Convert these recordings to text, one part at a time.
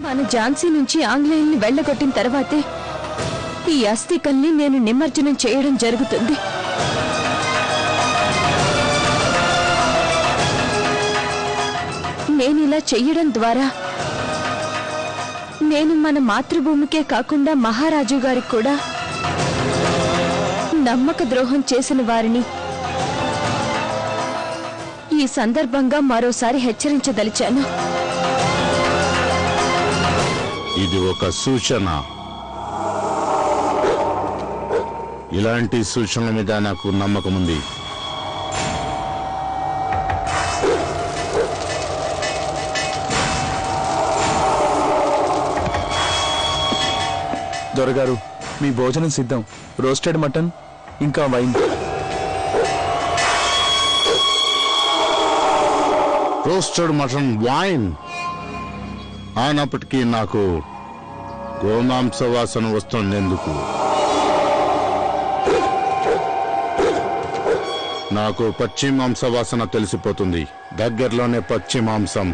మన ఝాన్సీ నుంచి ఆంగ్లేయుల్ని వెళ్లగొట్టిన తర్వాతే ఈ అస్థికల్ని నేను నిమజ్జనం చేయడం జరుగుతుంది. నేనిలా చెయ్యడం ద్వారా నేను మన మాతృభూమికే కాకుండా మహారాజు గారికి కూడా నమ్మక ద్రోహం చేసిన వారిని ఈ సందర్భంగా మరోసారి హెచ్చరించదలిచాను. ఇది ఒక సూచన. ఇలాంటి సూచనల మీద నాకు నమ్మకం ఉంది. దొరగారు, మీ భోజనం సిద్ధం. రోస్టెడ్ మటన్ ఇంకా వైన్. రోస్టెడ్ మటన్, వైన్ అయినప్పటికీ నాకు గోమాంస వాసన వస్తుందెందుకు? నాకు పచ్చి మాంస వాసన తెలిసిపోతుంది. దగ్గరలోనే పచ్చి మాంసం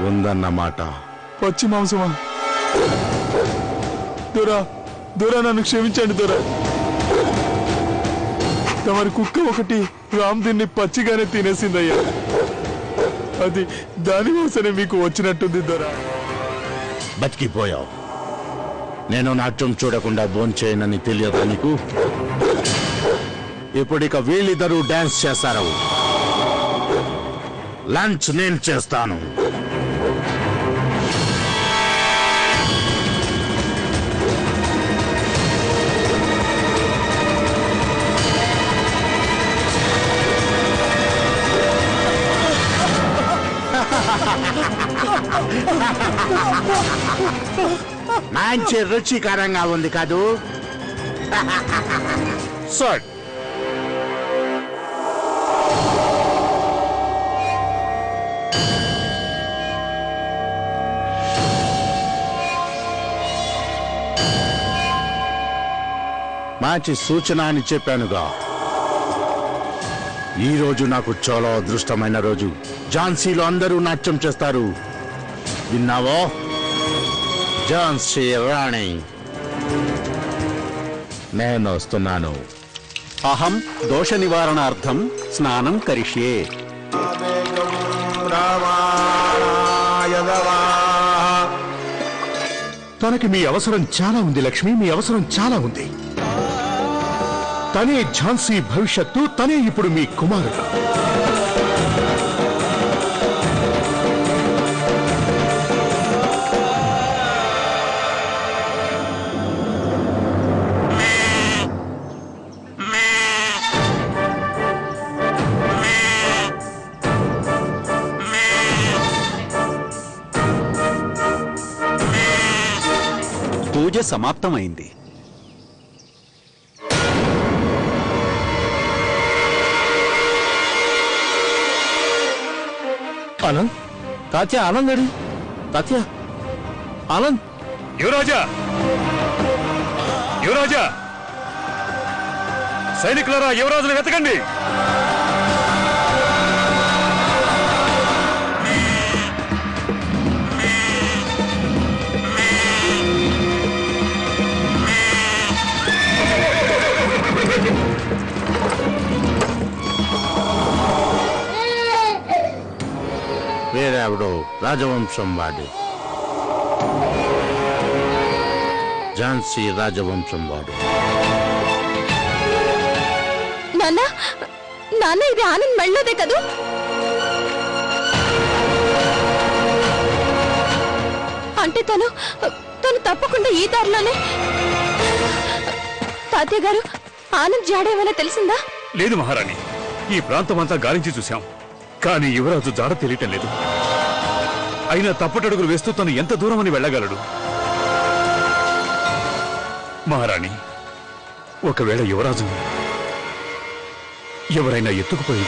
ఉందన్నమాట. పచ్చి మాంసమా? దొరా దొరా, నన్ను క్షమించండి దొరా. తమరి కుక్క ఒకటి రామ్ దీన్ని పచ్చిగానే తినేసిందయ్యా. అది దాని వాసనే మీకు వచ్చినట్టుంది దొరా. బతికిపోయావు. నేను నాట్యం చూడకుండా భోంచేయనని తెలియదా నీకు? ఇప్పుడిక వీళ్ళిద్దరూ డాన్స్ చేస్తారు. లంచ్ నేను చేస్తాను. మంచి రుచికరంగా ఉంది కాదు? సార్, మంచి సూచన అని చెప్పానుగా. ఈ రోజు నాకు చాలా అదృష్టమైన రోజు. ఝాన్సీలో అందరూ నాట్యం చేస్తారు. విన్నావో? ఝాన్సీ రాణి, నేను వస్తున్నాను. అహం దోష నివారణార్థం స్నానం కరిష్యే. తనకి మీ అవసరం చాలా ఉంది లక్ష్మి, మీ అవసరం చాలా ఉంది. తనే ఝాన్సీ భవిష్యత్తు, తనే ఇప్పుడు మీ కుమారుడు. పూజ సమాప్తమైంది. ఆనంద్, తాత్య, ఆనంద్ అడి తాత్య, ఆనంద్. యువరాజా, యువరాజా, సైనికులారా, యువరాజును వెతకండి. వేరెవడో రాజవంశం వాడు. ఝాన్సీ రాజవంశం వాడు. నాన్న, నాన్న, ఇది ఆనంద్ మెళ్ళోదే కదూ? అంటే తను తప్పకుండా ఈ దారిలోనే. తాతయ్య గారు, ఆనంద్ జాడేమైనా తెలిసిందా? లేదు మహారాణి, ఈ ప్రాంతం అంతా గాలించి చూశాం, కానీ యువరాజు జాడ తెలియటం లేదు. అయినా తప్పటడుగులు వేస్తూ తను ఎంత దూరం అని వెళ్ళగలడు? మహారాణి, ఒకవేళ యువరాజును ఎవరైనా ఎత్తుకుపోయి